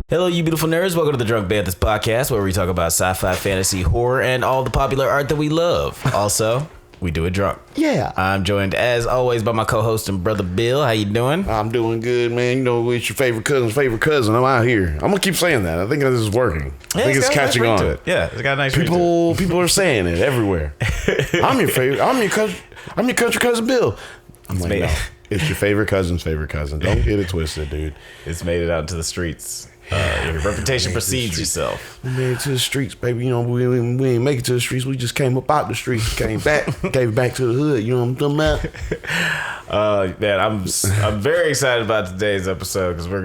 Hello, you beautiful nerds. Welcome to the Drunk Banthas podcast, where we talk about sci-fi, fantasy, horror, and all the popular art that we love. Also, we do it drunk. Yeah. I'm joined, as always, by my co-host and brother Bill. How you doing? I'm doing good, man. You know, it's your favorite cousin. I'm out here. I'm going to keep saying that. I think this is working. I think it's catching on. To it. Yeah, it's got a nice ring to it. People are saying it everywhere. I'm your favorite. I'm your country cousin Bill. I'm like, no, it's your favorite cousin's favorite cousin. Don't get it twisted, dude. It's made it out into the streets. Your reputation precedes yourself. We made it to the streets, baby. You know, we ain't make it to the streets. We just came up out the streets, came back to the hood. You know what I'm talking about? Man, I'm very excited about today's episode because we're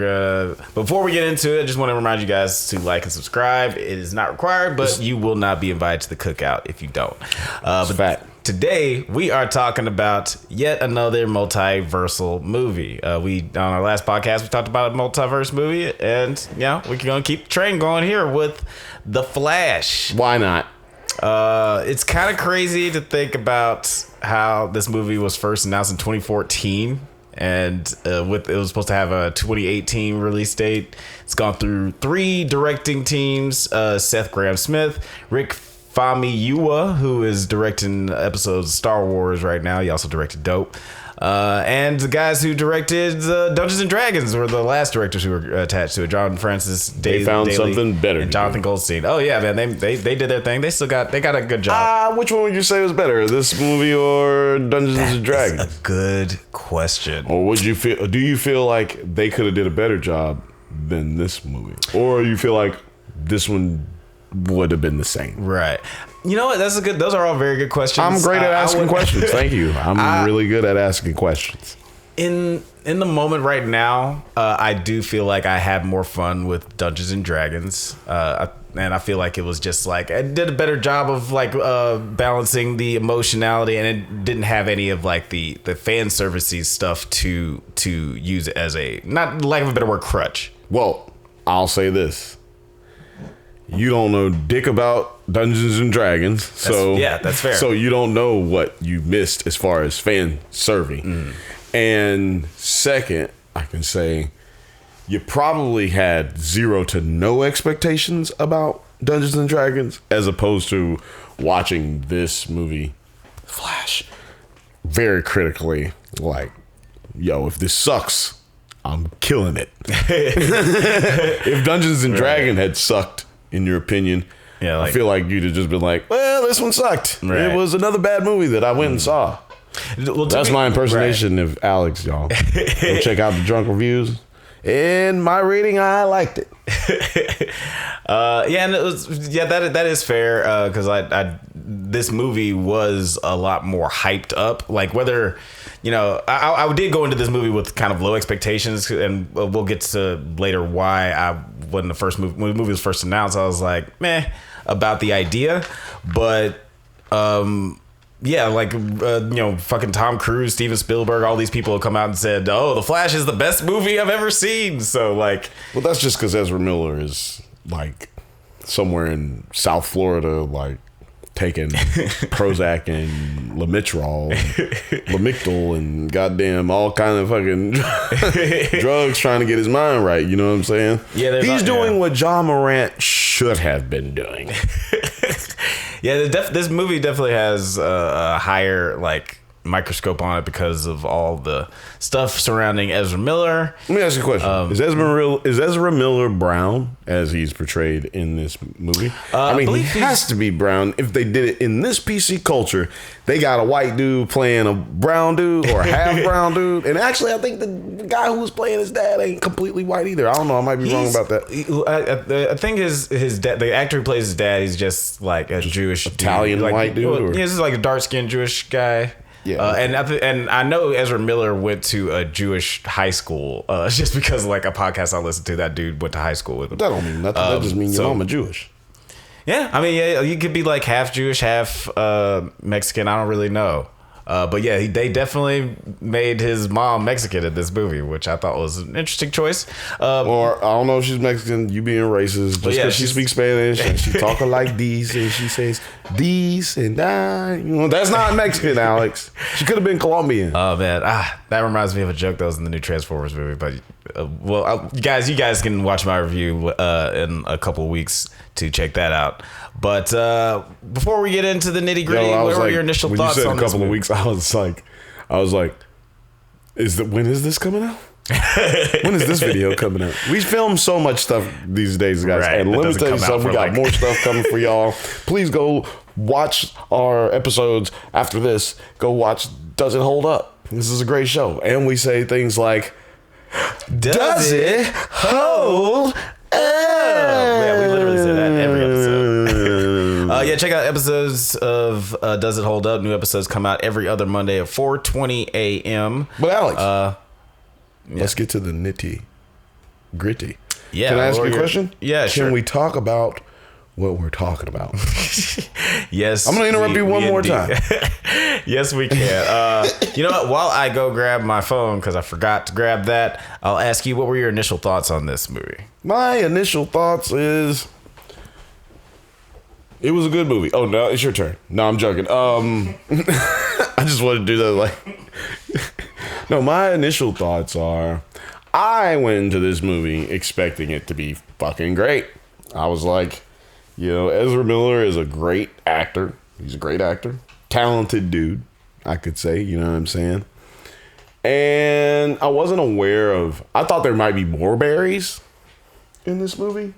gonna. Before we get into it, I just want to remind you guys to like and subscribe. It is not required, but you will not be invited to the cookout if you don't. Today, we are talking about yet another multiversal movie. On our last podcast, we talked about a multiverse movie, and we're going to keep the train going here with The Flash. Why not? It's kind of crazy to think about how this movie was first announced in 2014, and it was supposed to have a 2018 release date. It's gone through 3 directing teams: Seth Grahame-Smith, Rick Famuyiwa, who is directing episodes of Star Wars right now. He also directed Dope. And the guys who directed Dungeons and Dragons were the last directors who were attached to it. John Francis Daly. They found something better. And Jonathan Goldstein. Oh yeah, man. They did their thing. They got a good job. Which one would you say was better, this movie or Dungeons and Dragons? That's a good question. Or would you feel? Do you feel like they could have did a better job than this movie, or you feel like this one would have been the same? Right. You know what? Those are all very good questions. I'm great at asking questions. Thank you. I'm really good at asking questions. In the moment right now, I do feel like I had more fun with Dungeons and Dragons. And I feel like it was just like, it did a better job of like balancing the emotionality, and it didn't have any of like the fan servicey stuff to use as a, not lack of a better word, crutch. Well, I'll say this. You don't know dick about Dungeons and Dragons, that's fair. So you don't know what you missed as far as fan serving. And second, I can say you probably had 0 to no expectations about Dungeons and Dragons, as opposed to watching this movie, Flash, very critically. Like, yo, if this sucks, I'm killing it. If Dungeons and Dragons had sucked, in your opinion, I feel like you'd have just been like, well, this one sucked. Right. It was another bad movie that I went and saw. Well, that's my impersonation of Alex, y'all. Go check out the drunk reviews. In my rating, I liked it. And it was, that is fair, because this movie was a lot more hyped up. Like, whether, I did go into this movie with kind of low expectations, and we'll get to later why when the movie was first announced, I was like, meh about the idea. But fucking Tom Cruise, Steven Spielberg, all these people have come out and said, oh, The Flash is the best movie I've ever seen. So like, well, that's just because Ezra Miller is like somewhere in South Florida, like taking Prozac and Lamictal and goddamn all kind of fucking drugs, trying to get his mind right. You know what I'm saying? Yeah, he's doing what John Morant should have been doing. Yeah, this movie definitely has a higher like microscope on it because of all the stuff surrounding Ezra Miller. Let me ask you a question: Is Ezra Miller brown as he's portrayed in this movie? I mean, he has to be brown. If they did it in this PC culture, they got a white dude playing a brown dude or a half brown dude. And actually, I think the guy who was playing his dad ain't completely white either. I don't know. I might be wrong about that. I think his dad, the actor who plays his dad, he's just like a Jewish Italian dude. white dude. He's just like a dark skinned Jewish guy. Yeah, and I know Ezra Miller went to a Jewish high school, just because like a podcast I listened to, that dude went to high school with him. That don't mean nothing. That just means your mama Jewish. Yeah, I mean, you could be like half Jewish, half Mexican. I don't really know. But yeah, they definitely made his mom Mexican in this movie, which I thought was an interesting choice. Or I don't know if she's Mexican. You being racist just because she speaks Spanish and she talking like these and she says these and that. You know, that's not Mexican, Alex. She could have been Colombian. Oh man, that reminds me of a joke that was in the new Transformers movie. But you guys can watch my review in a couple of weeks to check that out. But before we get into the nitty gritty, what were your initial thoughts on this? When you said a couple of weeks, I was like, when is this coming out? When is this video coming out? We film so much stuff these days, guys. Right, and let me tell you something, we got more stuff coming for y'all. Please go watch our episodes after this. Go watch Does It Hold Up? This is a great show. And we say things like, Does it hold up? Yeah, we literally say that every episode. Yeah, check out episodes of Does It Hold Up? New episodes come out every other Monday at 4:20 a.m. But Alex, let's get to the nitty gritty. Yeah, can I ask you a question? Yeah, sure. Can we talk about what we're talking about? Yes. I'm going to interrupt you one more time. Yes, we can. You know what? While I go grab my phone, because I forgot to grab that, I'll ask you, what were your initial thoughts on this movie? My initial thoughts is it was a good movie. Oh, no, it's your turn. No, I'm joking. I just wanted to do that. No, my initial thoughts are I went into this movie expecting it to be fucking great. I was like, Ezra Miller is a great actor. He's a great actor. Talented dude, I could say. You know what I'm saying? And I wasn't aware of... I thought there might be more berries in this movie.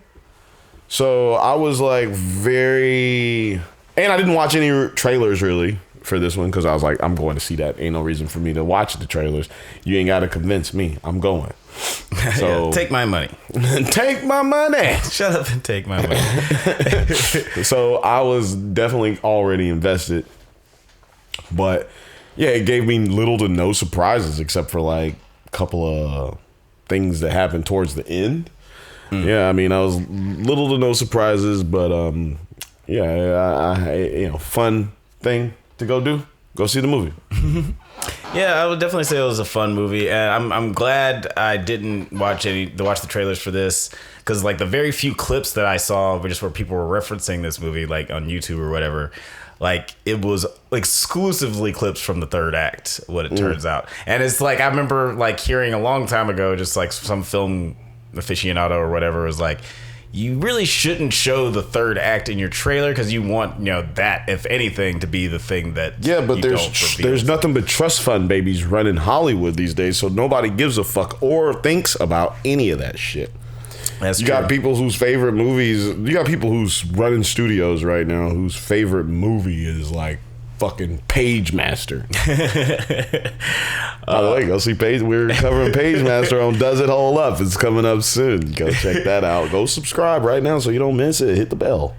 So I was like very... And I didn't watch any trailers really for this one because I was like, I'm going to see that. Ain't no reason for me to watch the trailers. You ain't got to convince me. I'm going. So yeah, take my money. Take my money. Shut up and take my money. So I was definitely already invested. But yeah, it gave me little to no surprises except for like a couple of things that happened towards the end. Yeah, I mean, I was little to no surprises, but fun thing to go see the movie. Yeah, I would definitely say it was a fun movie, and I'm glad I didn't watch the trailers for this, because like the very few clips that I saw were just where people were referencing this movie, like on YouTube or whatever. Like it was exclusively clips from the third act, what it turns out, and it's like I remember like hearing a long time ago, just like some film aficionado or whatever was like, you really shouldn't show the third act in your trailer because you want that, if anything, to be the thing that but there's nothing but trust fund babies running Hollywood these days, so nobody gives a fuck or thinks about any of that shit. That's you true. got people whose favorite movies, you got people who's running studios right now whose favorite movie is like fucking Page Master. By the way, go see Page. We're covering Page Master on Does It Hold Up. It's coming up soon. Go check that out. Go subscribe right now so you don't miss it. Hit the bell.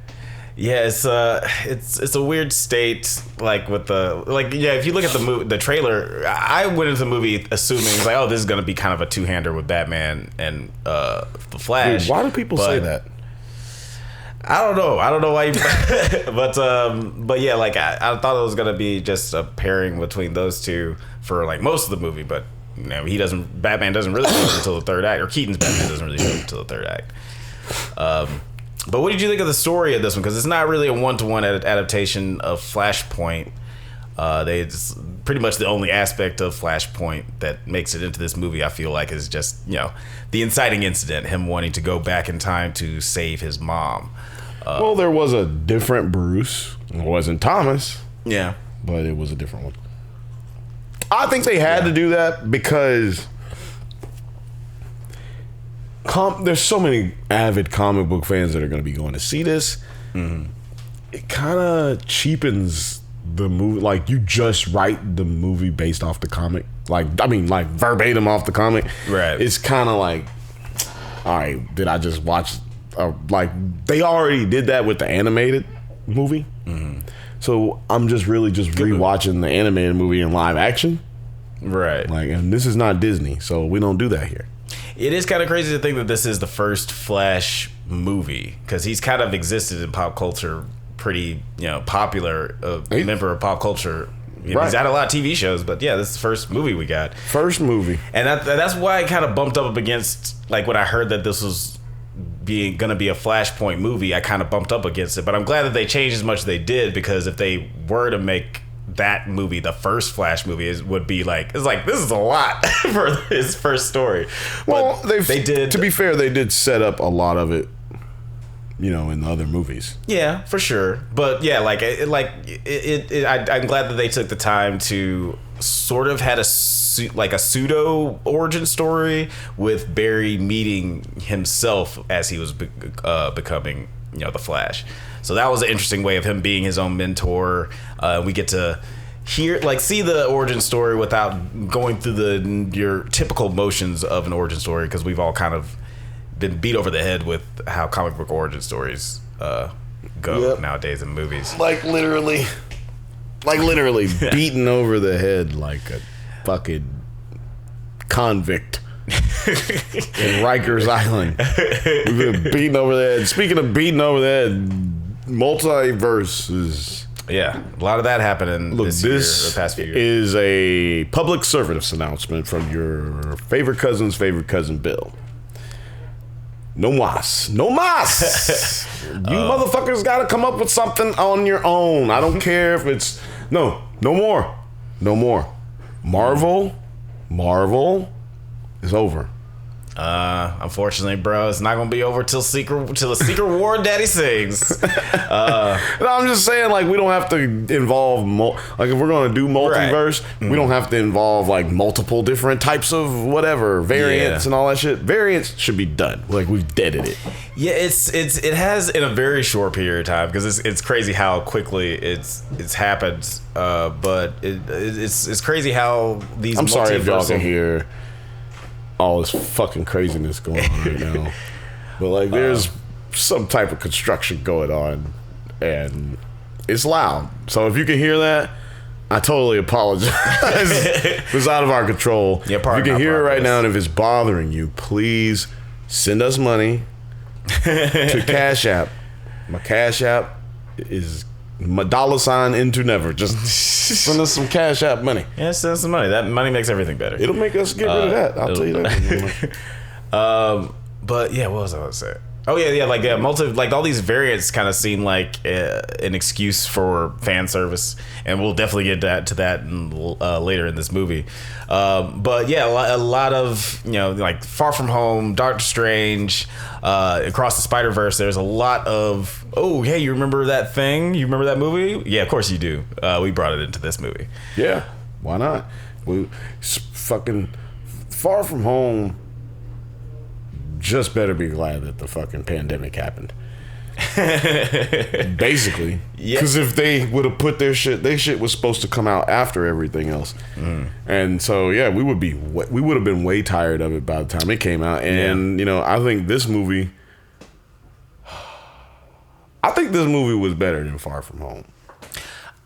Yeah, it's a weird state. Like with if you look at the trailer, I went into the movie assuming it's like, oh, this is gonna be kind of a two-hander with Batman and the Flash. Dude, why do people say that? I don't know why, but yeah, like I thought it was gonna be just a pairing between those two for like most of the movie, but Batman doesn't really show up until the third act, or Keaton's Batman doesn't really show up until the third act. But what did you think of the story of this one? Because it's not really a one-to-one adaptation of Flashpoint. It's pretty much the only aspect of Flashpoint that makes it into this movie, I feel like, is just the inciting incident, him wanting to go back in time to save his mom. Well, there was a different Bruce. It wasn't Thomas. Yeah. But it was a different one. I think they had to do that because there's so many avid comic book fans that are going to be going to see this. Mm-hmm. It kind of cheapens the movie. Like, you just write the movie based off the comic. Like verbatim off the comic. Right. It's kind of like, all right, did I just watch... they already did that with the animated movie. Mm-hmm. So I'm just rewatching the animated movie in live action. Right. And this is not Disney, so we don't do that here. It is kind of crazy to think that this is the first Flash movie, because he's kind of existed in pop culture, pretty popular member of pop culture. He's had a lot of TV shows, but yeah, this is the first movie we got. First movie. And that's why I kind of bumped up against, like, when I heard that this was gonna be a Flashpoint movie, I kind of bumped up against it. But I'm glad that they changed as much as they did, because if they were to make that movie the first Flash movie, it would be like, it's like, this is a lot for his first story. Well, but they did. To be fair, they did set up a lot of it, you know, in the other movies. Yeah, for sure. But yeah, I'm glad that they took the time to sort of had a pseudo origin story with Barry meeting himself as he was becoming, you know, the Flash. So that was an interesting way of him being his own mentor. We get to see the origin story without going through your typical motions of an origin story, because we've all kind of been beat over the head with how comic book origin stories go nowadays in movies. Like literally beaten over the head like a fucking convict in Rikers Island. We've been beaten over the head. Speaking of beating over the head, multiverse is... Yeah, a lot of that happened this year, or the past few years. Is a public service announcement from your favorite cousin's favorite cousin, Bill. No mas. You motherfuckers got to come up with something on your own. I don't care if it's... No more. Marvel is over. Unfortunately, bro, it's not gonna be over till the Secret War Daddy sings. I'm just saying, like, we don't have to involve like, if we're gonna do multiverse, we don't have to involve like multiple different types of whatever variants and all that shit. Variants should be done. Like, we've deaded it. Yeah, it has in a very short period of time, because it's crazy how quickly it's happened. But it's crazy how these. I'm sorry if y'all can hear all this fucking craziness going on right now, but like, there's some type of construction going on and it's loud. So if you can hear that, I totally apologize. It was out of our control. Yeah, if you can hear it right now, and if it's bothering you, please send us money to Cash App. My Cash App is my $sign IntoNever. Just send us some Cash App money. Yeah, send us some money. That money makes everything better. It'll make us get rid of that. I'll tell you that. But yeah, what was I going to say? Oh yeah, like all these variants kind of seem like an excuse for fan service, and we'll definitely get to that later in this movie. But yeah, a lot of, you know, like Far From Home, Doctor Strange, Across the Spider-Verse. There's a lot of, oh hey, you remember that thing? You remember that movie? Yeah, of course you do. We brought it into this movie. Yeah, why not? We fucking Far From Home. Just better be glad that the fucking pandemic happened. Basically. Because if they would have put their shit was supposed to come out after everything else. And so, yeah, we would have been way tired of it by the time it came out. And, you know, I think this movie was better than Far From Home.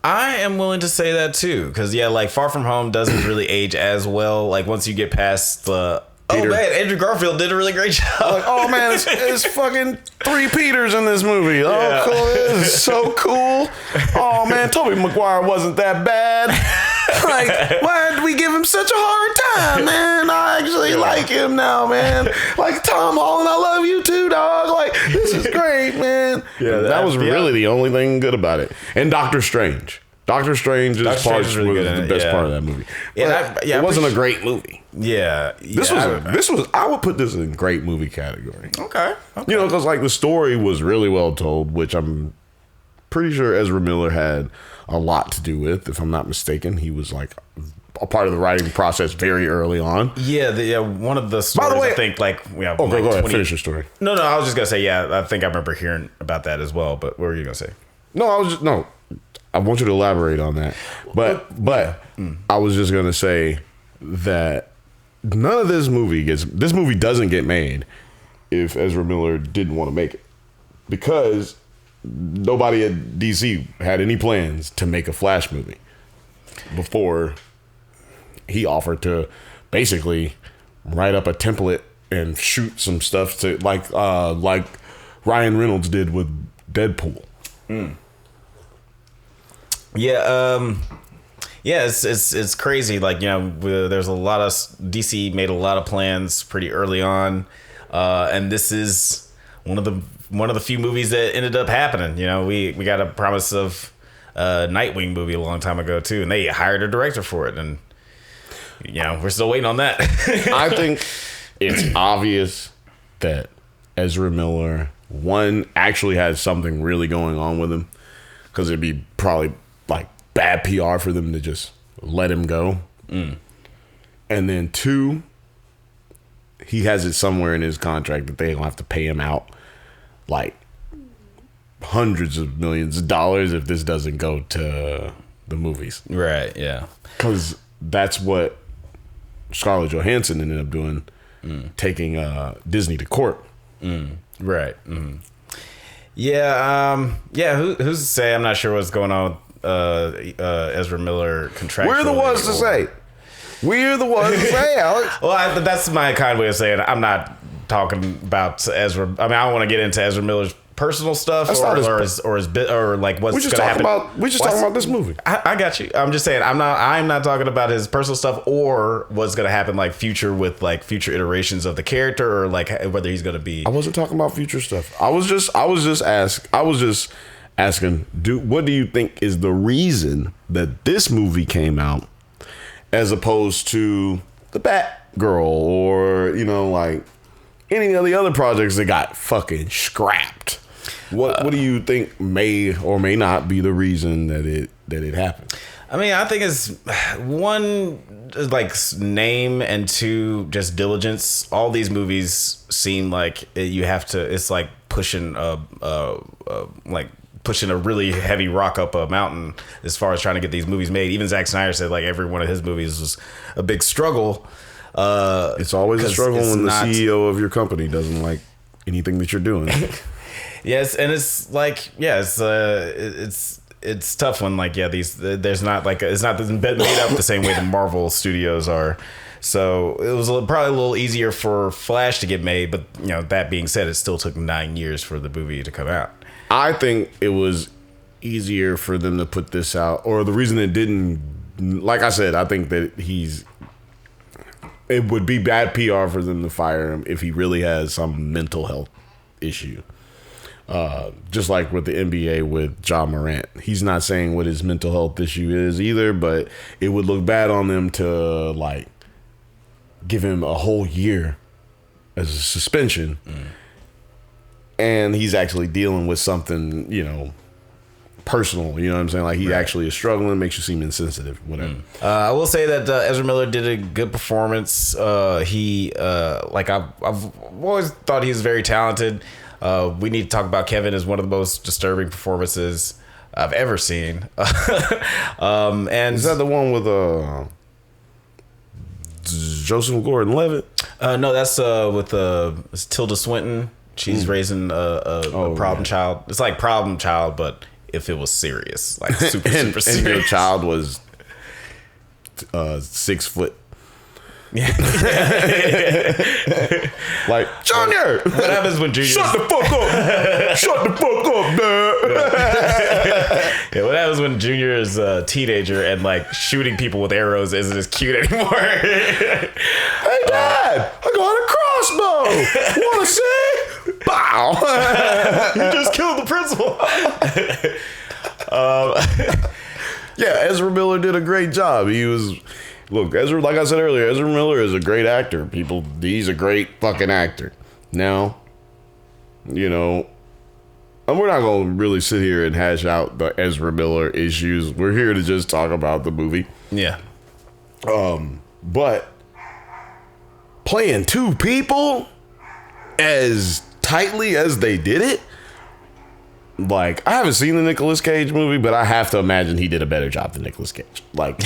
I am willing to say that too. Because, yeah, like Far From Home doesn't really age as well. Like, once you get past the... Peter. Oh man, Andrew Garfield did a really great job. Like, oh man, it's fucking 3 Peters in this movie. Oh, yeah. Cool. This is so cool. Oh man, Tobey Maguire wasn't that bad. Like, why did we give him such a hard time, man? I actually like him now, man. Like, Tom Holland, I love you too, dog. Like, this is great, man. Yeah, that was really the only thing good about it. And Doctor Strange. Doctor Strange's part was the best part of that movie. Yeah, it wasn't a great movie. Yeah, this was. I would put this in great movie category. Okay. You know, because like the story was really well told, which I'm pretty sure Ezra Miller had a lot to do with. If I'm not mistaken, he was like a part of the writing process very early on. Yeah, one of the stories. By the way, I think like go ahead, finish your story. No, I was just gonna say I think I remember hearing about that as well. But what were you gonna say? I want you to elaborate on that. But I was just going to say that none of this movie doesn't get made if Ezra Miller didn't want to make it. Because nobody at DC had any plans to make a Flash movie before he offered to basically write up a template and shoot some stuff to like Ryan Reynolds did with Deadpool. Yeah, Yeah, it's crazy. Like, you know, there's a lot of DC made a lot of plans pretty early on, and this is one of the few movies that ended up happening. You know, we got a promise of a Nightwing movie a long time ago too, and they hired a director for it, and you know, we're still waiting on that. I think it's obvious that Ezra Miller, one, actually has something really going on with him, because it'd be probably like bad PR for them to just let him go. And then two, he has it somewhere in his contract that they don't have to pay him out like hundreds of millions of dollars if this doesn't go to the movies. Right, yeah. Because that's what Scarlett Johansson ended up doing, taking Disney to court. Right. Yeah, who's to say? I'm not sure what's going on with Ezra Miller contractually. We're the ones to say. We're the ones to say, Alex. Well, that's my kind way of saying it. I'm not talking about Ezra. I mean, I don't want to get into Ezra Miller's personal stuff or his bit, or like what's going to happen. We're just talking about this movie. I got you. I'm just saying I'm not talking about his personal stuff or what's going to happen like future iterations of the character, or like whether he's going to be. I wasn't talking about future stuff. I was just asking, what do you think is the reason that this movie came out as opposed to the Batgirl, or, you know, like any of the other projects that got fucking scrapped? What do you think may or may not be the reason that it happened? I mean, I think it's one, like, name, and two, just diligence. All these movies seem like you have to. It's like pushing pushing a really heavy rock up a mountain as far as trying to get these movies made. Even Zack Snyder said like every one of his movies was a big struggle. It's always a struggle when the CEO of your company doesn't like anything that you're doing. Yes, and it's like, yeah, it's tough when, like, yeah, there's not like, it's not made up the same way the Marvel studios are. So it was probably a little easier for Flash to get made, but, you know, that being said, it still took 9 years for the movie to come out. I think it was easier for them to put this out, or the reason it didn't, like I said, I think that it would be bad PR for them to fire him if he really has some mental health issue. Just like with the NBA with Ja Morant. He's not saying what his mental health issue is either, but it would look bad on them to, like, give him a whole year as a suspension. And he's actually dealing with something, you know, personal, you know what I'm saying? Like, he actually is struggling, makes you seem insensitive, whatever. I will say that Ezra Miller did a good performance. He, like, I've always thought he's very talented. We need to talk about Kevin as one of the most disturbing performances I've ever seen. And is that the one with Joseph Gordon-Levitt? No, that's with Tilda Swinton. She's raising a problem child. It's like Problem Child, but if it was serious, like super serious. And your child was 6 foot. Like, Junior, what happens when Junior? Shut the fuck up! Shut the fuck up, Dad! Yeah, what happens when Junior is a teenager and, like, shooting people with arrows isn't as cute anymore? Hey, Dad, I got a crossbow. Want to see? Bow! You just killed the principal. Yeah, Ezra Miller did a great job. He was. Look, Ezra, like I said earlier, Ezra Miller is a great actor. He's a great fucking actor. Now, you know, and we're not going to really sit here and hash out the Ezra Miller issues. We're here to just talk about the movie. Yeah. But playing two people as tightly as they did it, like, I haven't seen the Nicolas Cage movie, but I have to imagine he did a better job than Nicolas Cage. Like,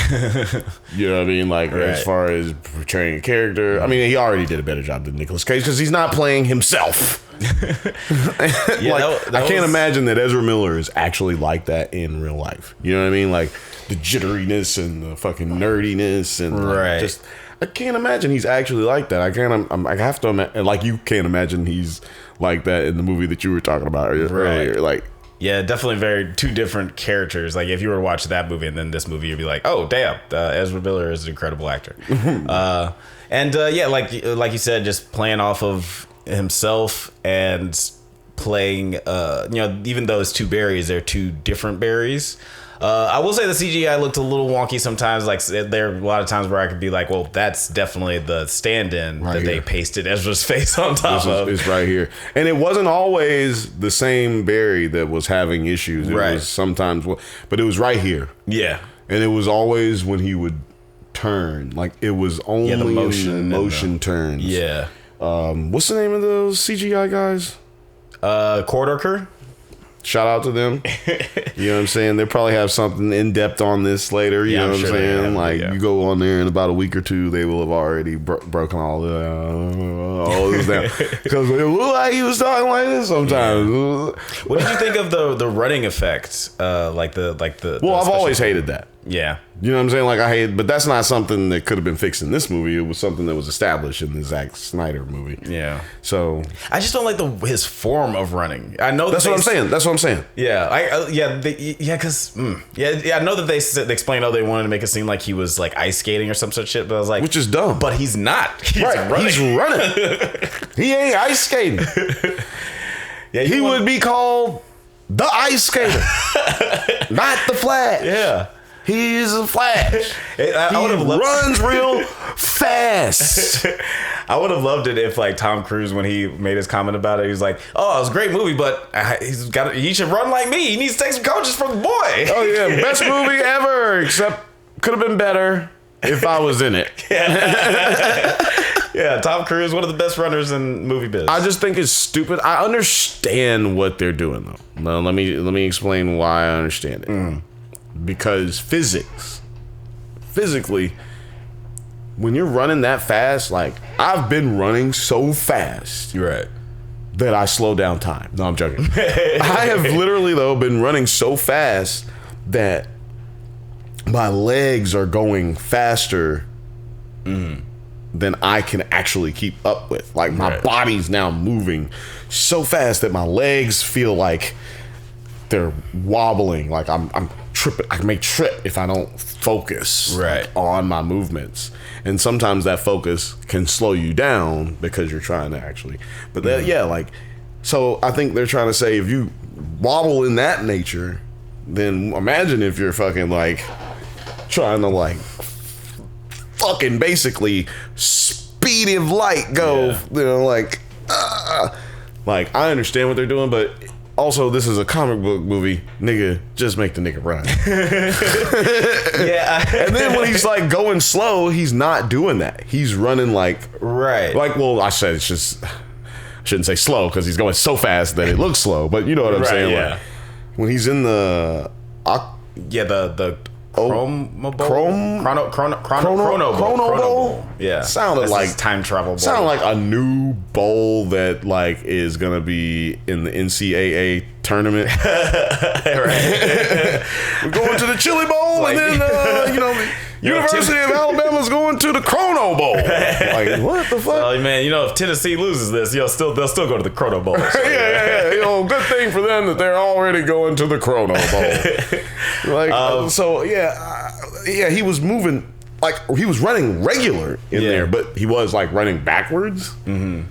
you know what I mean? Like, right. As far as portraying a character, I mean, he already did a better job than Nicolas Cage because he's not playing himself. Yeah, like, I can't imagine that Ezra Miller is actually like that in real life. You know what I mean? Like, the jitteriness and the fucking nerdiness and right. Just, I can't imagine he's actually like that. I have to imagine, like, you can't imagine he's like that in the movie that you were talking about earlier. Right. Like, Yeah, definitely two different characters. Like if you were to watch that movie and then this movie, you'd be like, oh damn, Ezra Miller is an incredible actor. Like you said, just playing off of himself and playing, even though it's two berries, they're two different berries. I will say the CGI looked a little wonky sometimes. Like there are a lot of times where I could be like, well, that's definitely the stand-in right that here. They pasted Ezra's face on top of. It's right here. And it wasn't always the same berry that was having issues. It was sometimes, but it was right here. Yeah. And it was always when he would turn. Like it was only the motion turns. Yeah. What's the name of those CGI guys? Cordoker. Shout out to them. You know what I'm saying? They probably have something in depth on this later. You know what I'm saying? Like you go on there in about a week or two, they will have already broken all this down. Because it looked like he was talking like this sometimes. Yeah. What did you think of the running effect? Well, I've always hated that. Yeah. You know what I'm saying? Like I hate, but that's not something that could have been fixed in this movie. It was something that was established in the Zack Snyder movie. Yeah. So I just don't like his form of running. I know that's what I'm saying. That's what I'm saying. Yeah. I know that they explained they wanted to make it seem like he was like ice skating or some such shit, but I was like, which is dumb. But he's not. He's running. He's running. He ain't ice skating. Yeah. He would be called the ice skater, not the Flash. Yeah. He's a Flash. He runs real fast. I would have loved it if, like, Tom Cruise, when he made his comment about it, he was like, "Oh, it was a great movie, but he should run like me. He needs to take some coaches from the boy." Oh yeah, best movie ever. Except could have been better if I was in it. Yeah, Tom Cruise, one of the best runners in movie biz. I just think it's stupid. I understand what they're doing though. Now, let me explain why I understand it. Because physically, when you're running that fast, like I've been running so fast, right, that I slow down time. No, I'm joking. I have literally though been running so fast that my legs are going faster than I can actually keep up with. Like my body's now moving so fast that my legs feel like they're wobbling. Like I'm tripping. I may trip if I don't focus on my movements. And sometimes that focus can slow you down because you're trying to actually. But so I think they're trying to say if you wobble in that nature, then imagine if you're fucking like trying to like fucking basically speed of light go, like I understand what they're doing, but also this is a comic book movie, nigga, just make the nigga run. And then when he's like going slow, he's not doing that. He's running like I said it's just I shouldn't say slow because he's going so fast that it looks slow, but you know what I'm saying. Like, when he's in the Chrono Bowl. Yeah, sounded like time travel bowl. Sounded like a new bowl that like is gonna be in the NCAA tournament. We're going to the Chili Bowl, like, and then University of Alabama's going to the Chrono Bowl. Like what the fuck? Well, man, if Tennessee loses this, they'll still go to the Chrono Bowl. So, good thing for them that they're already going to the Chrono Bowl. He was moving like he was running regular in there, but he was like running backwards. Mm-hmm.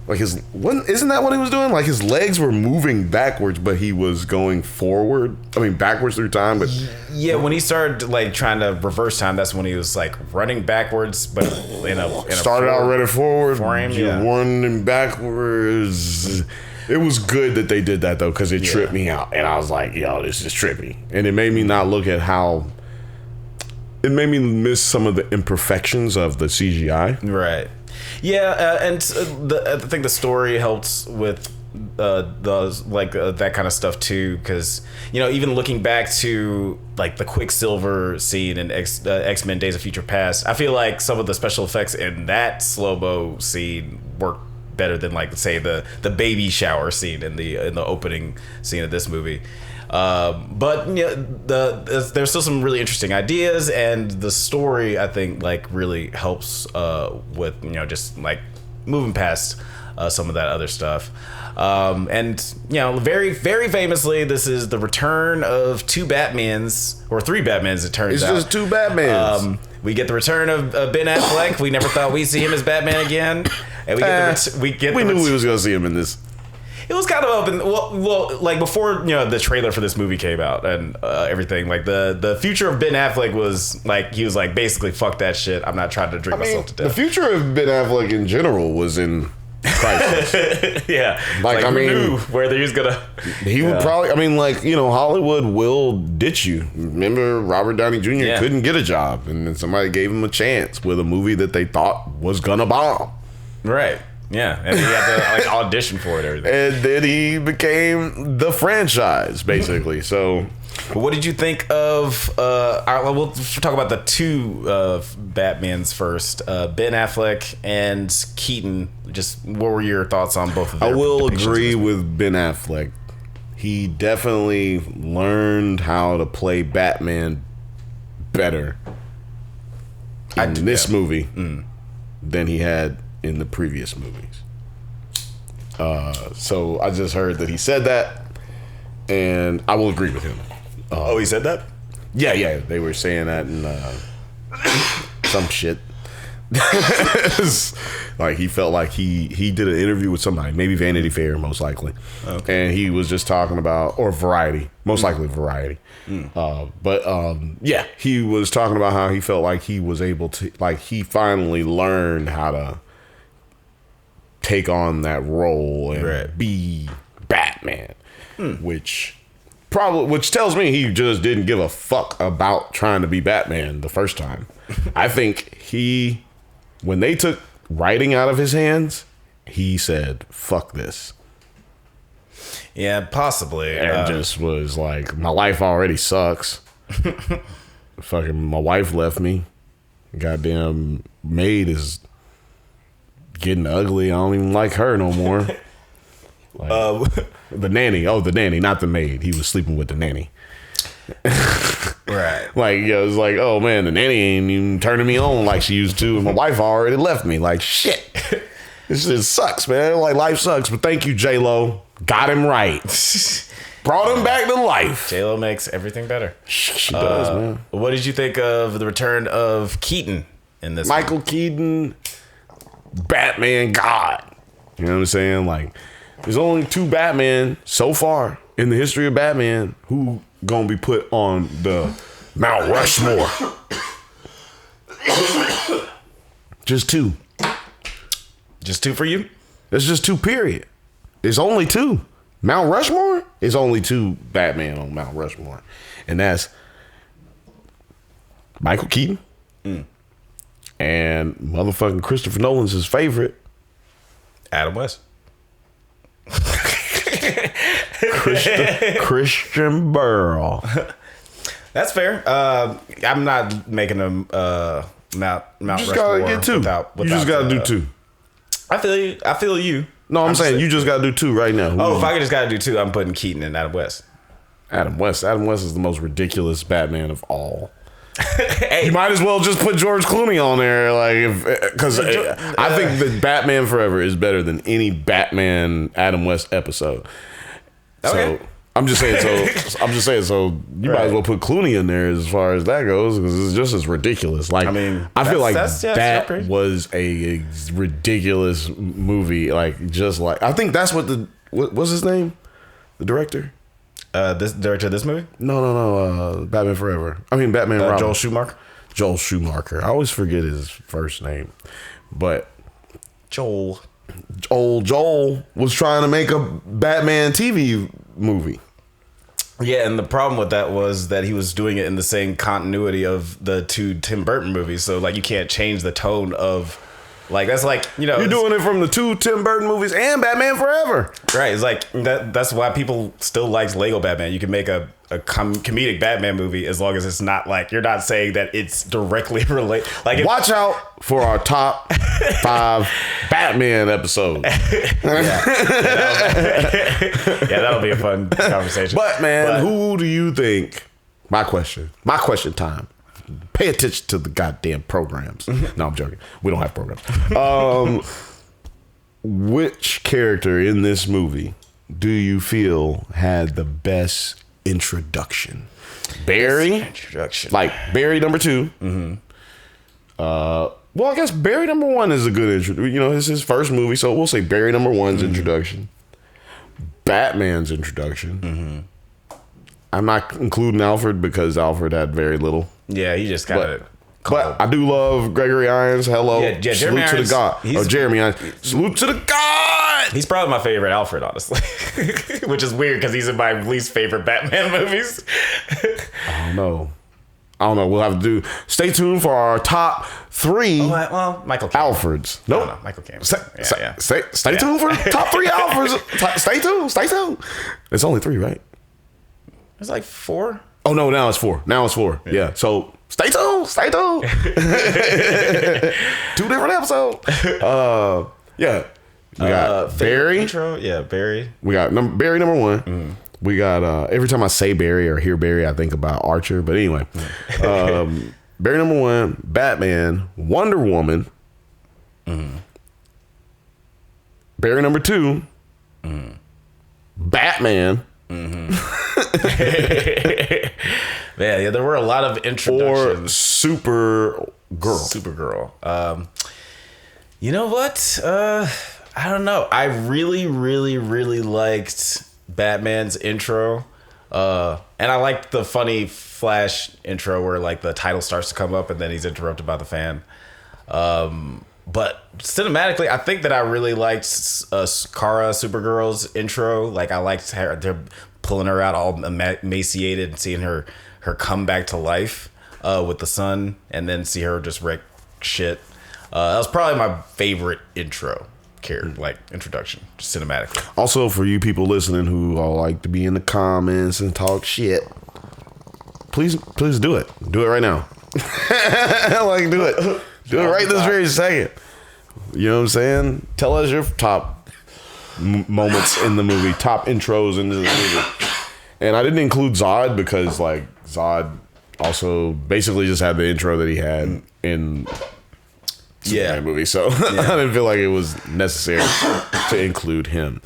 Like isn't that what he was doing? Like his legs were moving backwards, but he was going forward. I mean, backwards through time. But when he started like trying to reverse time, that's when he was like running backwards, but in a started out running forward, running backwards. It was good that they did that though, because it tripped me out, and I was like, "Yo, this is trippy," and it made me not look at how. It made me miss some of the imperfections of the CGI. Right. Yeah, and I think the story helps with that kind of stuff too, because even looking back to like the Quicksilver scene in X-Men: Days of Future Past, I feel like some of the special effects in that slow-mo scene work better than like say the baby shower scene in the opening scene of this movie. But there's still some really interesting ideas, and the story I think like really helps with just like moving past some of that other stuff. And very, very famously, this is the return of two Batmans, or three Batmans. It turns out it's just two Batmans. We get the return of Ben Affleck. We never thought we'd see him as Batman again. And we knew we was gonna see him in this. It was kind of open. Well, like before, the trailer for this movie came out and everything. Like the future of Ben Affleck was like he was like basically fuck that shit. I'm not trying to drink myself to death. The future of Ben Affleck in general was in crisis. Yeah, like I mean, knew where he was gonna. He would probably. I mean, like Hollywood will ditch you. Remember, Robert Downey Jr. couldn't get a job, and then somebody gave him a chance with a movie that they thought was gonna bomb. Right. Yeah, and he had to audition for it, and everything. And then he became the franchise, basically. So, what did you think of? We'll talk about the two Batmans first. Ben Affleck and Keaton. Just what were your thoughts on both of them? I will agree with Ben Affleck. He definitely learned how to play Batman better in this movie than he had in the previous movies. So I just heard that he said that, and I will agree with him. He said that? Yeah, they were saying that in some shit. Like he felt like he did an interview with somebody, maybe Vanity Fair, most likely. Okay. And he was just talking about, or Variety, most likely Variety. Yeah, he was talking about how he felt like he was able to, like he finally learned how to take on that role and be Batman, which tells me he just didn't give a fuck about trying to be Batman the first time. I think when they took writing out of his hands, he said, fuck this. Yeah, possibly. And just was like, my life already sucks. Fucking my wife left me. Goddamn maid is getting ugly. I don't even like her no more. The nanny. Oh, the nanny, not the maid. He was sleeping with the nanny. Right. Like, it was like, oh man, the nanny ain't even turning me on like she used to. And my wife already left me. Like, shit. This just sucks, man. Like, life sucks. But thank you, J-Lo. Got him right. Brought him back to life. J-Lo makes everything better. She does, man. What did you think of the return of Keaton in this Michael Keaton, Batman God. You know what I'm saying? Like, there's only two Batman so far in the history of Batman who gonna be put on the Mount Rushmore. Just two. Just two for you? It's just two, period. It's only two. Mount Rushmore is only two Batman on Mount Rushmore. And that's Michael Keaton and motherfucking Christopher Nolan's his favorite, Adam West. Christian Bale. That's fair. I'm not making a Mount Rushmore. You just gotta get two. You just gotta do two. I feel you. I feel you. No, I'm saying you just gotta do two right now. Oh, if I just gotta do two, I'm putting Keaton and Adam West. Adam West is the most ridiculous Batman of all. Hey. You might as well just put George Clooney on there, like, because I think that Batman Forever is better than any Batman Adam West episode. Okay. So I'm just saying. So you might as well put Clooney in there as far as that goes, because it's just as ridiculous. Like, I mean, I feel like that was a ridiculous movie. Like, just like, I think that's what what's his name, the director. This director of this movie? No. Batman Forever. I mean, Batman. Joel Schumacher. Joel Schumacher. I always forget his first name, but Joel was trying to make a Batman TV movie. Yeah, and the problem with that was that he was doing it in the same continuity of the two Tim Burton movies. So, like, you can't change the tone of, like, that's like, you're doing it from the two Tim Burton movies and Batman Forever. Right. It's like, that's why people still like Lego Batman. You can make a comedic Batman movie as long as it's not like, you're not saying that it's directly related. Like, watch out for our top 5 Batman episodes. That'll be a fun conversation. But who do you think? My question time. Pay attention to the goddamn programs. No, I'm joking. We don't have programs. which character in this movie do you feel had the best introduction? Barry? Introduction. Like Barry number 2. Mm-hmm. Well, I guess Barry number 1 is a good introduction. You know, it's his first movie, so we'll say Barry number 1's introduction. Batman's introduction. Mm-hmm. I'm not including Alfred because Alfred had very little. Yeah, he just got it. But I do love Gregory Irons. Hello. Yeah, Salute Jeremy to the Irons, God. Oh, Jeremy Irons. Salute to the God. He's probably my favorite Alfred, honestly. Which is weird because he's in my least favorite Batman movies. I don't know. We'll have to do. Stay tuned for our top 3 Michael Keaton. Alfreds. Nope. No, Michael Keaton. Stay tuned for the top 3 Alfreds. Stay tuned. It's only 3, right? It's like 4. Oh, no, now it's 4. Yeah. So stay tuned. 2 different episodes. Yeah. We got Barry. Intro? Yeah, Barry. We got Barry number 1. Mm. We got every time I say Barry or hear Barry, I think about Archer. But anyway, Barry number 1, Batman, Wonder Woman. Mm. Barry number 2, Batman. Mm-hmm. Yeah, there were a lot of introductions. Or Supergirl. You know what? I don't know. I really, really, really liked Batman's intro. And I liked the funny Flash intro where like the title starts to come up and then he's interrupted by the fan. But cinematically, I think that I really liked Kara, Supergirl's intro. Like I liked her, they're pulling her out all emaciated and seeing her come back to life with the sun and then see her just wreck shit. That was probably my favorite intro. Introduction, just cinematically. Also, for you people listening who all like to be in the comments and talk shit, please do it. Do it right now. Do it. Do it right this very second. You know what I'm saying? Tell us your top moments in the movie, top intros into the movie. And I didn't include Zod because like Zod also basically just had the intro that he had in Superman movie, so I didn't feel like it was necessary to include him.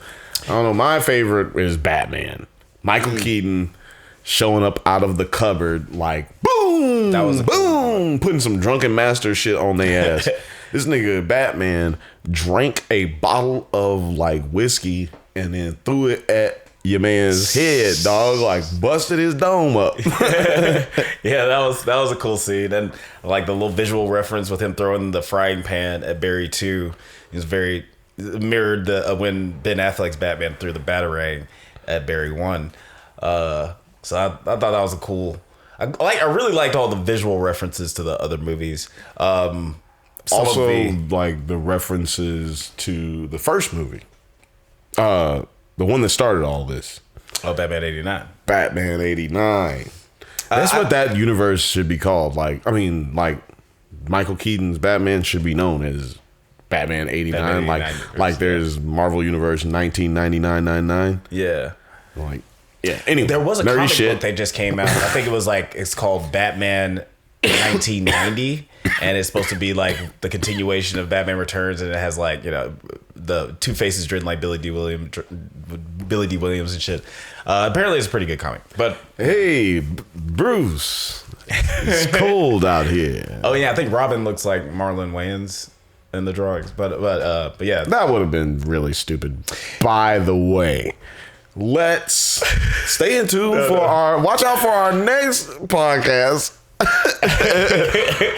I don't know. My favorite is Batman. Michael Keaton showing up out of the cupboard like boom, that was boom, putting some drunken master shit on their ass. This nigga Batman drank a bottle of like whiskey and then threw it at your man's head, dog, like busted his dome up. Yeah, that was a cool scene. And like the little visual reference with him throwing the frying pan at Barry 2 is very mirrored when Ben Affleck's Batman threw the Batarang at Barry 1. So I thought that was a cool. I really liked all the visual references to the other movies. Also, like the references to the first movie. The one that started all this. Oh, Batman 89. Batman 89. That's what that universe should be called. Like Michael Keaton's Batman should be known as Batman 89. Batman 89 like there's Marvel Universe 1999-99. Yeah. Anyway, there was a comic book that just came out. I think it's called Batman 1990, and it's supposed to be like the continuation of Batman Returns, and it has like, you know, the Two Faces written like Billy D. Williams and shit. Apparently it's a pretty good comic. But hey, Bruce, it's cold out here. Oh yeah, I think Robin looks like Marlon Wayans in the drawings, but yeah, that would have been really stupid. By the way, let's stay in tune watch out for our next podcast.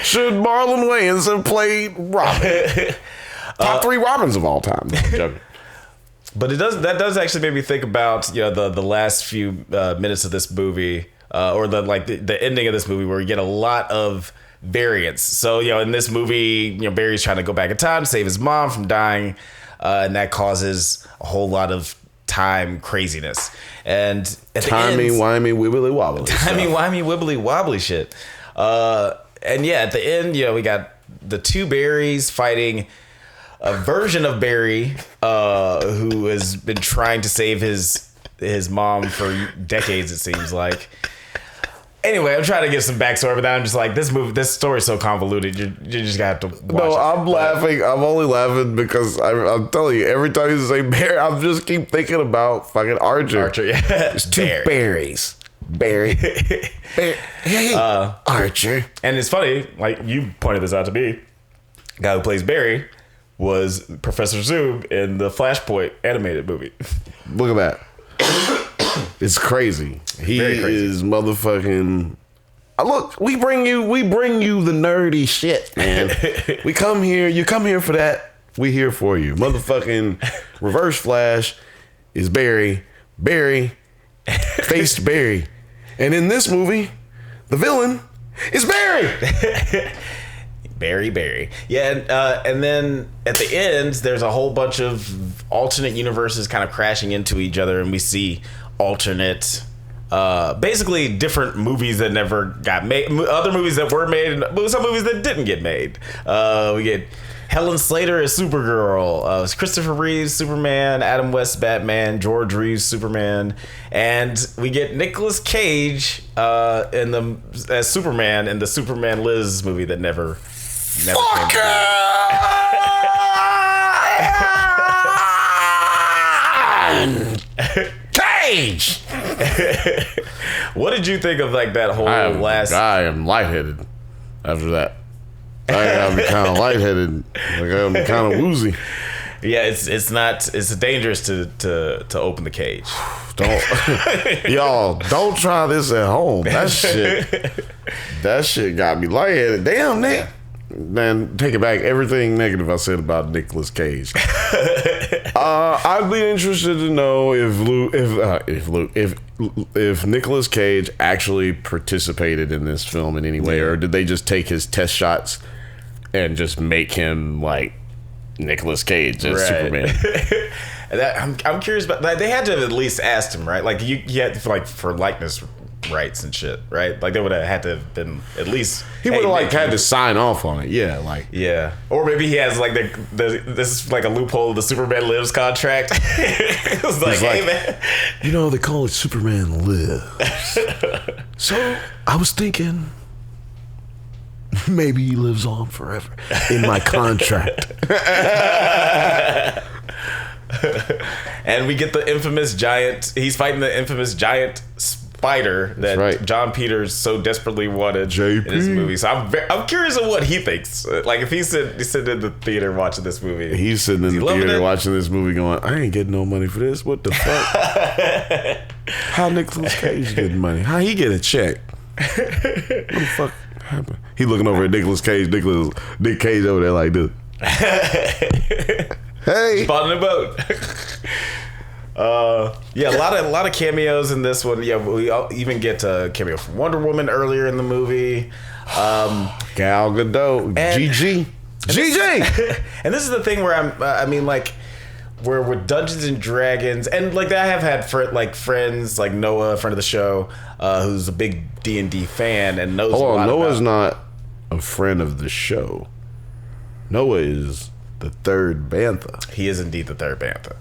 Should Marlon Wayans have played Robin? Top 3 Robins of all time. But that does actually make me think about, you know, the last few minutes of this movie, or the ending of this movie, where we get a lot of variants. So, you know, in this movie, you know, Barry's trying to go back in time to save his mom from dying, and that causes a whole lot of time craziness. And timey-wimey wibbly wobbly. Timey-wimey wibbly wobbly shit. And yeah, at the end, you know, we got the 2 Barrys fighting a version of Barry who has been trying to save his mom for decades, it seems like. Anyway, I'm trying to get some backstory, but then I'm just like, this story's so convoluted. You just got to watch it. No, I'm laughing. I'm only laughing because I'm telling you, every time you say Barry, I just keep thinking about fucking Archer. Archer, yeah. It's two berries. Barry. Hey, Archer. And it's funny, like you pointed this out to me. The guy who plays Barry was Professor Zoom in the Flashpoint animated movie. Look at that. It's crazy. He Very crazy. is motherfucking. Look, we bring you the nerdy shit, man. We come here. You come here for that. We here for you. Motherfucking Reverse Flash is Barry. Barry faced Barry, and in this movie, the villain is Barry. Barry. Yeah, and then at the end, there's a whole bunch of alternate universes kind of crashing into each other, and we see alternate, basically different movies that never got made, other movies that were made, and some movies that didn't get made. We get Helen Slater as Supergirl, Christopher Reeves Superman, Adam West Batman, George Reeves Superman, and we get Nicolas Cage as Superman in the Superman Liz movie that never came out. Cage. What did you think of like that whole last? I am lightheaded after that. I'm kind of lightheaded. Like I'm kind of woozy. Yeah, it's dangerous to open the cage. Don't try this at home. That shit got me lightheaded. Damn, Nick. Man, take it back. Everything negative I said about Nicolas Cage. I'd be interested to know if Nicolas Cage actually participated in this film in any way, or did they just take his test shots and just make him like Nicolas Cage as Superman? I'm curious about. Like, they had to have at least asked him, right? Like you had to, like for likeness rights and shit, right? Like they would have had to have been at least. He would have had to sign off on it, yeah. Or maybe he has like this is like a loophole of the Superman Lives contract. It was like, hey man, they call it Superman Lives. So I was thinking maybe he lives on forever in my contract. And we get the infamous giant. He's fighting the infamous giant spider that John Peters so desperately wanted JP. in this movie. So I'm curious of what he thinks. Like if he's sitting in the theater watching this movie. He's sitting in the theater watching this movie going, I ain't getting no money for this. What the fuck? How Nicolas Cage getting money? How he get a check? What the fuck happened? He looking over at Nicolas Cage. Nick Cage over there like this. Hey, spotting a boat. Yeah, a lot of cameos in this one. Yeah, we even get a cameo from Wonder Woman earlier in the movie. Gal Gadot, GG. And this is the thing where where with Dungeons and Dragons, and like I have had friends like Noah, a friend of the show, who's a big D&D fan and knows. Hold on, Noah's not a friend of the show. Noah is the third Bantha. He is indeed the third Bantha.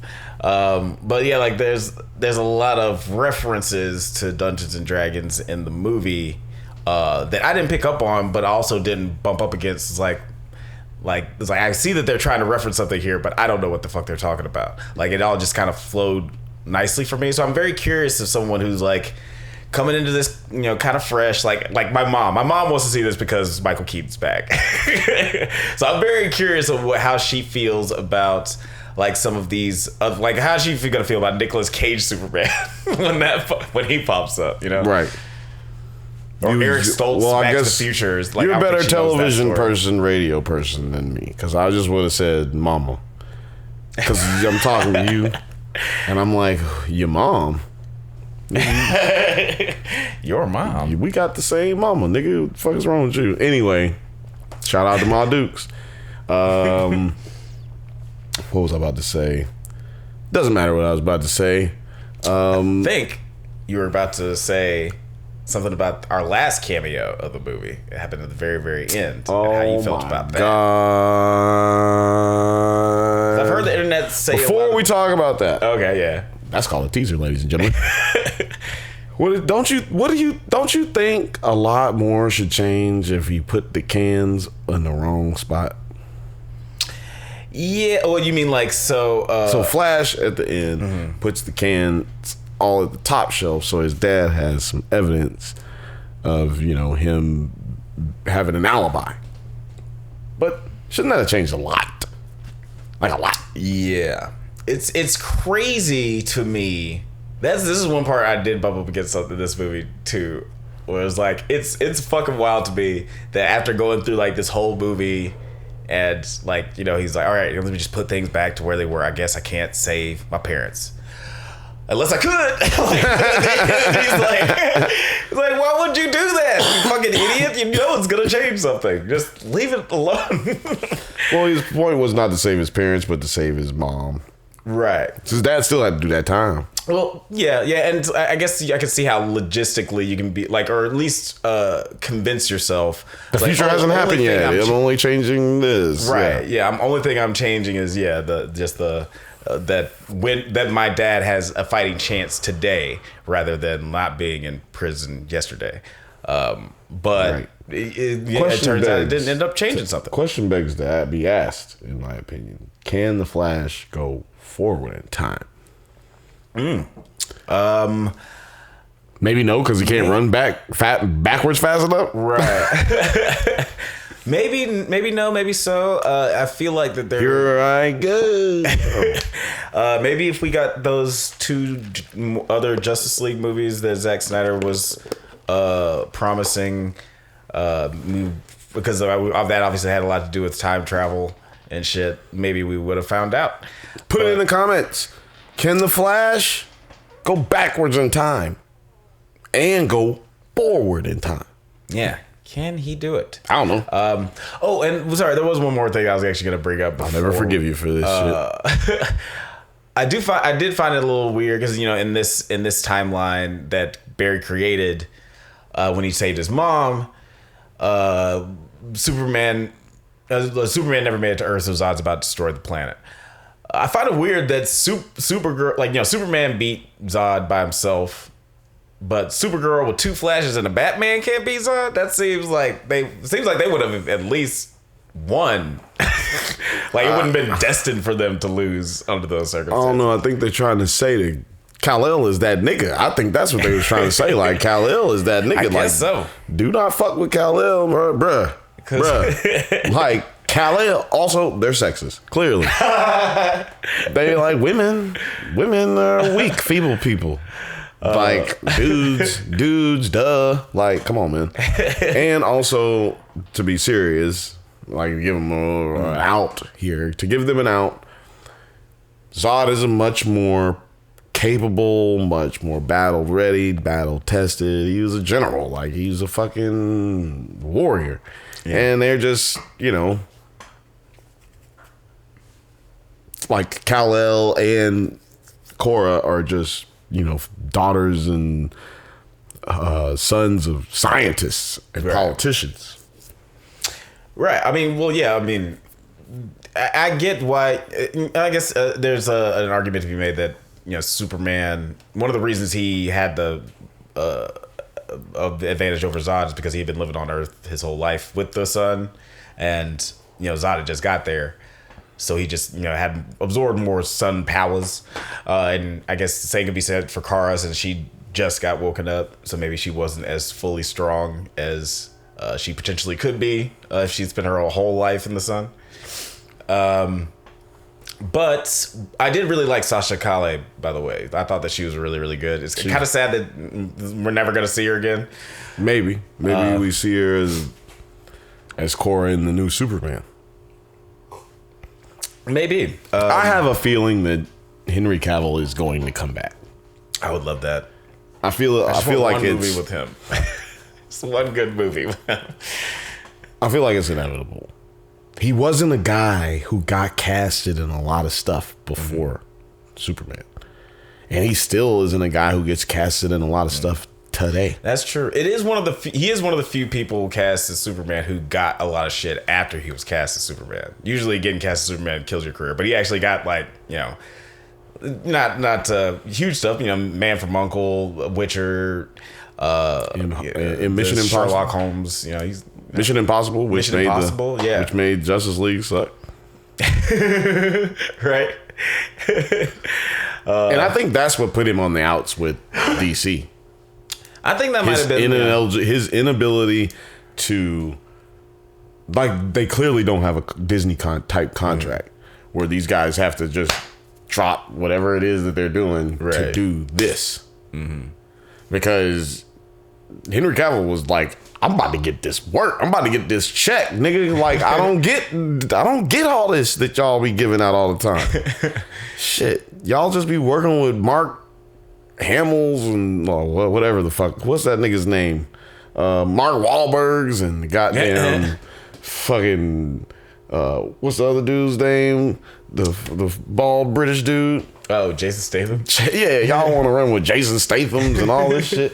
But yeah, like there's a lot of references to Dungeons and Dragons in the movie that I didn't pick up on, but also didn't bump up against. It's like I see that they're trying to reference something here, but I don't know what the fuck they're talking about. Like it all just kind of flowed nicely for me. So I'm very curious if someone who's like coming into this, kind of fresh, like my mom. My mom wants to see this because Micael Keaton's back. So I'm very curious of how she feels about like some of these, like how's she gonna feel about Nicolas Cage Superman when he pops up, Right. Or Eric Stoltz Back to the Future. Like, you're a better television person, radio person than me, because I just would have said mama. Because I'm talking to you, and I'm like, your mom. Your mom. We got the same mama, nigga. What the fuck is wrong with you? Anyway, shout out to my Dukes. What was I about to say? Doesn't matter what I was about to say. I think you were about to say something about our last cameo of the movie. It happened at the very, very end. Oh, and how you felt about that. God. I've heard the internet say before we talk about that. Okay, yeah. That's called a teaser, ladies and gentlemen. Don't you think a lot more should change if you put the cans in the wrong spot? Yeah. Oh, you mean like so? So Flash at the end puts the cans all at the top shelf, so his dad has some evidence of him having an alibi. But shouldn't that have changed a lot? Like a lot. Yeah. It's crazy to me. This is one part I did bump up against something in this movie too, where it was like it's fucking wild to me that after going through like this whole movie and like he's like, all right, let me just put things back to where they were. I guess I can't save my parents unless I could. he's like, why would you do that, you fucking idiot? You know it's gonna change something. Just leave it alone. Well, his point was not to save his parents, but to save his mom. Right. So his dad still had to do that time. Well, yeah, and I guess I can see how logistically you can be like, or at least convince yourself. The future hasn't happened yet. I'm only changing this. Right. Yeah. Only thing I'm changing is that my dad has a fighting chance today rather than not being in prison yesterday. But right. It turns out it didn't end up changing something. Question begs to be asked, in my opinion: can the Flash go forward in time? Maybe no, because he can't run backwards fast enough. Right. maybe no, maybe so. I feel like that Here I go. Maybe if we got those two other Justice League movies that Zack Snyder was promising, because of that obviously had a lot to do with time travel and shit, maybe we would have found out. Put it in the comments. Can the Flash go backwards in time and go forward in time? Yeah. Can he do it? I don't know. And sorry, there was one more thing I was actually going to bring up before. I'll never forgive you for this shit. I did find it a little weird because in this timeline that Barry created, when he saved his mom, Superman never made it to Earth, so Zod's about to destroy the planet. I find it weird that Supergirl, Superman beat Zod by himself, but Supergirl with two Flashes and a Batman can't beat Zod. That seems like they would have at least won. Like it wouldn't have been destined for them to lose under those circumstances. I don't know. I think they're trying to say that Kal-El is that nigga. I think that's what they were trying to say. Like Kal-El is that nigga. I guess so. Do not fuck with Kal-El, bruh. Like Kal-El, also they're sexist. Clearly, they like women. Women are weak, feeble people. Like dudes, duh. Like, come on, man. And also, to be serious, like give them an out here. To give them an out, Zod is a much more capable, much more battle ready, battle tested. He was a general. Like he's a fucking warrior. Yeah. And they're just, like Kal-El and Kora are just, daughters and sons of scientists and politicians. Right. I mean, well, yeah. I mean, I get why. I guess there's an argument to be made that Superman. One of the reasons he had the advantage over Zod is because he had been living on Earth his whole life with the sun, and Zod had just got there. So he just, had absorbed more sun powers. And I guess the same could be said for Kara, since she just got woken up. So maybe she wasn't as fully strong as she potentially could be if she'd spent her whole life in the sun. But I did really like Sasha Calle, by the way. I thought that she was really, really good. It's kind of sad that we're never going to see her again. Maybe we see her as Kora in the new Superman. Maybe. I have a feeling that Henry Cavill is going to come back. I would love that. I feel like it's movie with him. It's one good movie with him. I feel like it's inevitable. He wasn't a guy who got casted in a lot of stuff before Superman, and he still isn't a guy who gets casted in a lot of stuff today. That's true. He is one of the few people cast as Superman who got a lot of shit after he was cast as Superman. Usually getting cast as Superman kills your career, but he actually got not huge stuff. You know, Man from U.N.C.L.E., Witcher, in Mission Impossible, Sherlock Holmes. You know, he's Mission Impossible, which made Justice League suck. Right. And I think that's what put him on the outs with DC. I think that might have been his inability to, like, they clearly don't have a Disney type contract where these guys have to just drop whatever it is that they're doing to do this. Because Henry Cavill was like, I'm about to get this work. I'm about to get this check, nigga. Like, I don't get all this that y'all be giving out all the time. Shit, y'all just be working with Mark Hamill's and whatever the fuck. What's that nigga's name? Mark Wahlberg's and the goddamn fucking what's the other dude's name? The bald British dude. Oh, Jason Statham. Yeah, y'all want to run with Jason Statham's and all this shit.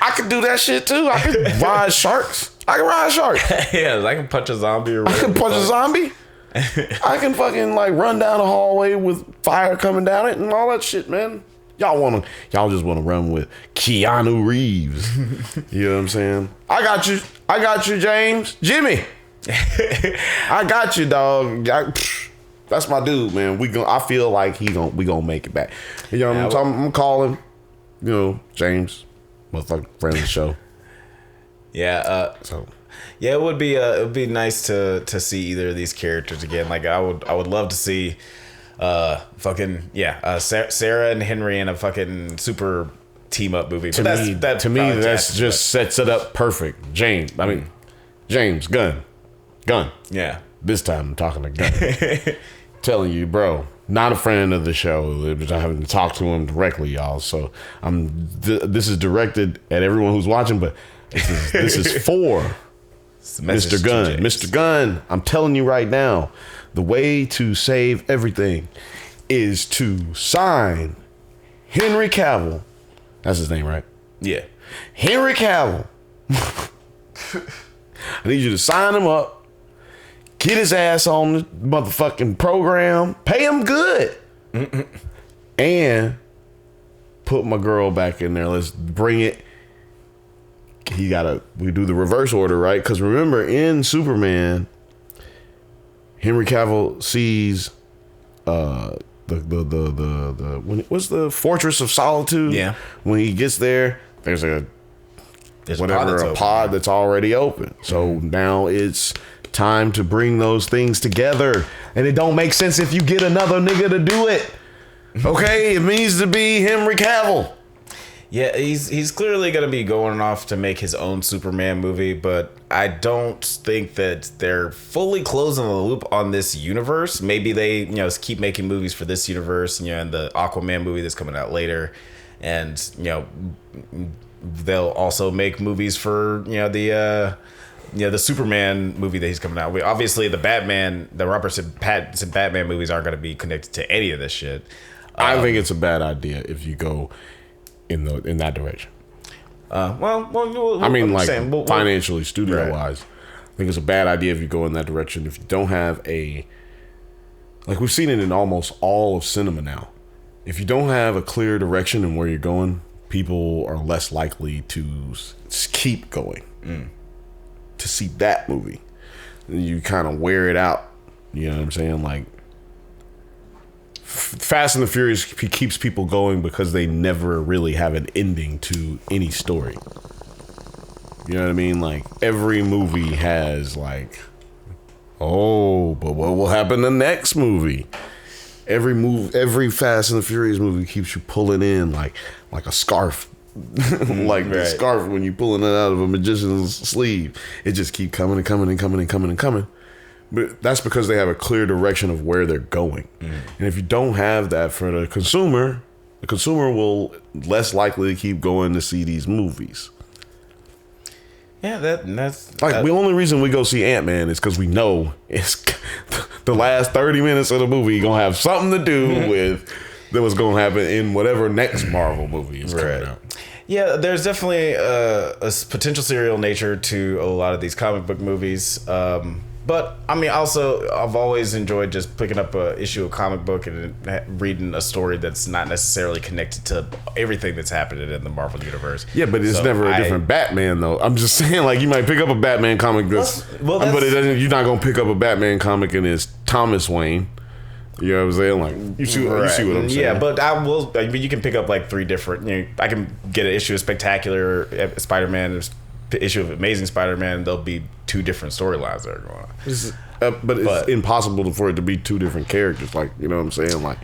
I could do that shit too. I could ride sharks. I can ride sharks. Yeah, I can punch a zombie. I can punch a zombie. I can fucking like run down the hallway with fire coming down it and all that shit, man. Y'all just want to run with Keanu Reeves. You know what I'm saying? I got you, James. Jimmy. I got you, dog. That's my dude, man. I feel like we gonna make it back. You know what I'm calling, you know, James, motherfucking friend of the show. Yeah. Yeah, it would be nice to see either of these characters again. Like I would love to see Sarah and Henry in a fucking super team up movie. To me, that's just sets it up perfect. James, Gunn. Yeah. This time I'm talking to Gunn. Telling you, bro, not a friend of the show. I haven't talked to him directly, y'all. So this is directed at everyone who's watching, but this is for Mr. Gunn. Mr. Gunn, I'm telling you right now, the way to save everything is to sign Henry Cavill. That's his name, right? Yeah. Henry Cavill. I need you to sign him up. Get his ass on the motherfucking program. Pay him good. And put my girl back in there. Let's bring it. We do the reverse order, right? Because remember, in Superman, Henry Cavill sees what's the Fortress of Solitude? Yeah. When he gets there, there's a pod that's already open. So now it's time to bring those things together, and it don't make sense if you get another nigga to do it. Okay, it needs to be Henry Cavill. Yeah, he's clearly gonna be going off to make his own Superman movie, but I don't think that they're fully closing the loop on this universe. Maybe they keep making movies for this universe, and the Aquaman movie that's coming out later, and they'll also make movies for the Superman movie that he's coming out with. Obviously, the Robertson Pattinson Batman movies aren't going to be connected to any of this shit. I think it's a bad idea if you go in that direction. Financially, studio wise, I think it's a bad idea if you go in that direction. If you don't have like we've seen it in almost all of cinema now. If you don't have a clear direction in where you're going, people are less likely to keep going. To see that movie, and you kind of wear it out. You know what I'm saying? Like Fast and the Furious keeps people going because they never really have an ending to any story. You know what I mean? Like every movie has like, but what will happen in the next movie? Every Fast and the Furious movie keeps you pulling in like a scarf. Like the scarf when you're pulling it out of a magician's sleeve, it just keep coming and coming and coming and coming and coming. But that's because they have a clear direction of where they're going. And if you don't have that for the consumer will less likely to keep going to see these movies. Yeah, that's the only reason we go see Ant-Man is because we know it's the last 30 minutes of the movie gonna have something to do with what's gonna happen in whatever next Marvel movie is coming out. Yeah, there's definitely a potential serial nature to a lot of these comic book movies. But I mean, also, I've always enjoyed just picking up a issue of comic book and reading a story that's not necessarily connected to everything that's happening in the Marvel universe. Yeah, but it's never a different Batman, though. I'm just saying, like, you might pick up a Batman comic but it doesn't. You're not gonna pick up a Batman comic and it's Thomas Wayne. You know what I'm saying? Like, you see what I'm saying? Yeah, but I mean, you can pick up like 3 different. I can get an issue of Spectacular Spider-Man, the issue of Amazing Spider-Man. There'll be 2 different storylines that are going on. But it's impossible for it to be 2 different characters. Like, you know what I'm saying? Like,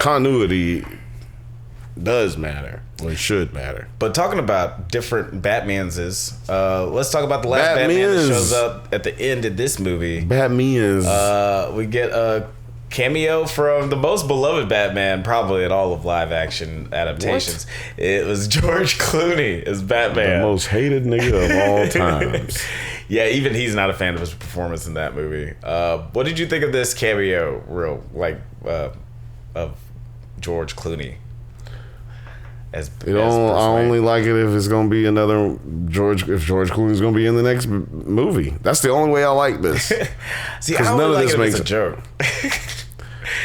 continuity does matter, or it should matter. But talking about different Batmans let's talk about the last Batman that shows up at the end of this movie. Batmans. We get a cameo from the most beloved Batman probably in all of live action adaptations. What? It was George Clooney as Batman. The most hated nigga of all times. Yeah, even he's not a fan of his performance in that movie. What did you think of this cameo of George Clooney as I only like it if it's gonna be another George Clooney's gonna be in the next movie. That's the only way I like this. See, I only like it if it's a joke.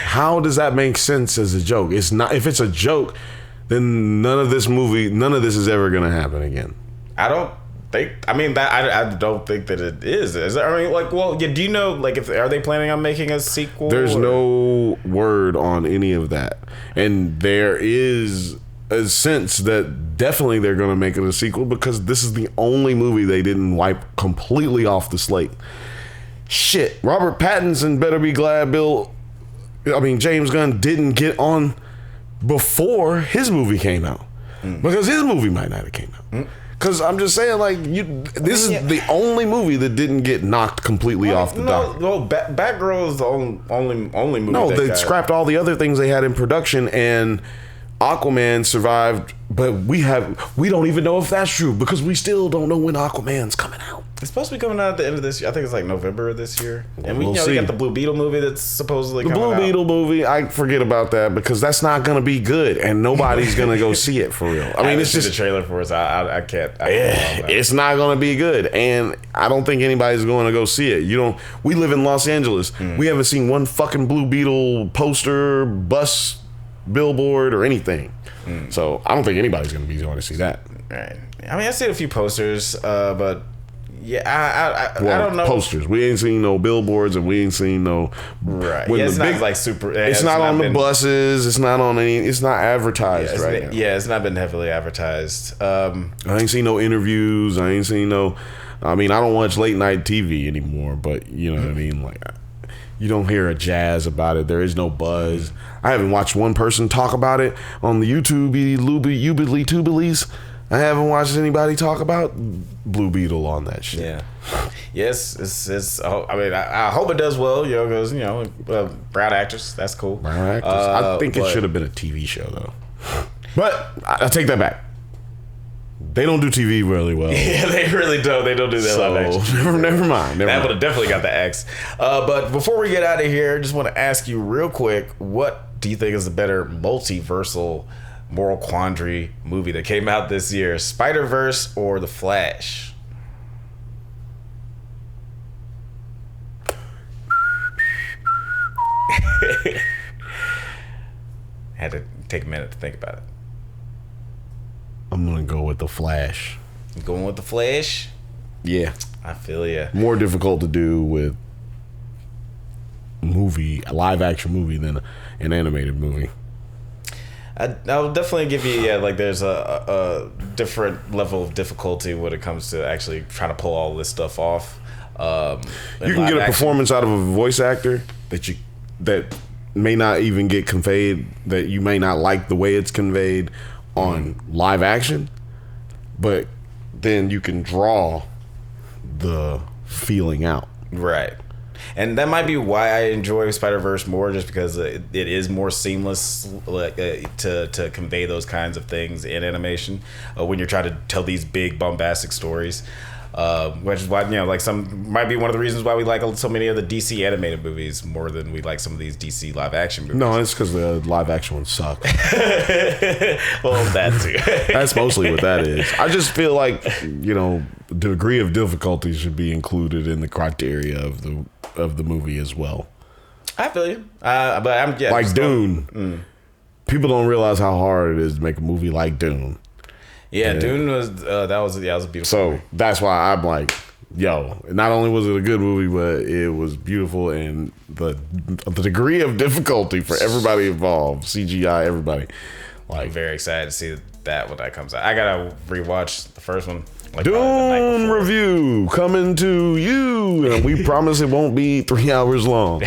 How does that make sense as a joke? It's not. If it's a joke, then none of this is ever gonna happen again. I don't think. I mean, I don't think that it is. I mean, like, well, yeah. Do you know, like, are they planning on making a sequel? There's no word on any of that, and there is a sense that definitely they're gonna make it a sequel because this is the only movie they didn't wipe completely off the slate. Shit, Robert Pattinson better be glad James Gunn didn't get on before his movie came out because his movie might not have came out. Because I'm just saying, like, this is the only movie that didn't get knocked completely off the dock. No, Batgirl is the only movie. No, they scrapped all the other things they had in production, and Aquaman survived, but we don't even know if that's true because we still don't know when Aquaman's coming out. It's supposed to be coming out at the end of this year. I think it's like November of this year. And we see. got the Blue Beetle movie that's supposedly coming out. The Blue Beetle movie, I forget about that because that's not going to be good and nobody's going to go see it for real. I mean, it's just the trailer for it. I can't. It's not going to be good, and I don't think anybody's going to go see it. We live in Los Angeles. We haven't seen one fucking Blue Beetle poster, bus, billboard, or anything. So I don't think anybody's going to be going to see that. Right. I mean, I've seen a few posters, but. Yeah, I don't know. Posters. We ain't seen no billboards, and we ain't seen no. Right. Yeah, it's not like super. It's not on the buses. It's not on any. It's not advertised right now. Yeah, it's not been heavily advertised. I ain't seen no interviews. I ain't seen no. I mean, I don't watch late night TV anymore, but you know what I mean. Like, you don't hear a jazz about it. There is no buzz. I haven't watched one person talk about it on the YouTube Tubilies. I haven't watched anybody talk about Blue Beetle on that shit. Yeah. Yes, it's. I mean, I hope it does well. Because brown actress, that's cool. Brown actress. I think it should have been a TV show though. But I take that back. They don't do TV really well. Yeah, they really don't. They don't do that live action. Never mind. That would have definitely got the X. But before we get out of here, I just want to ask you real quick: what do you think is the better multiversal moral quandary movie that came out this year, Spider-Verse or The Flash? Had to take a minute to think about it. I'm gonna go with The Flash. You going with The Flash? Yeah, I feel ya. More difficult to do with a live action movie than an animated movie. I'll definitely give you there's a different level of difficulty when it comes to actually trying to pull all this stuff off. You can get a performance out of a voice actor that may not even get conveyed, that you may not like the way it's conveyed on live action, but then you can draw the feeling out. Right. And that might be why I enjoy Spider-Verse more, just because it is more seamless to convey those kinds of things in animation when you're trying to tell these big bombastic stories. Which is why, like some might be one of the reasons why we like so many of the DC animated movies more than we like some of these DC live action movies. No, it's because the live action ones suck. Well, that too. That's mostly what that is. I just feel like, the degree of difficulty should be included in the criteria of the movie as well. I feel you. But I'm like Dune. People don't realize how hard it is to make a movie like Dune. Yeah, Dune was that was a beautiful. So movie. That's why I'm like, not only was it a good movie, but it was beautiful, and the degree of difficulty for everybody involved, CGI, everybody. I'm very excited to see that when that comes out. I gotta rewatch the first one. Dune review coming to you, and we promise it won't be 3 hours long.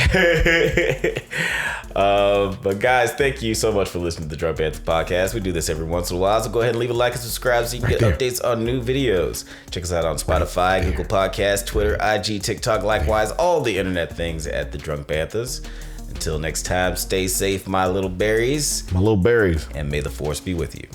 But guys, thank you so much for listening to the Drunk Banthas podcast. We do this every once in a while, so go ahead and leave a like and subscribe so you can get updates on new videos. Check us out on Spotify, Google Podcasts, Twitter, IG, TikTok, likewise all the internet things at the Drunk Banthas. Until next time, stay safe, my little berries. My little berries. And may the force be with you.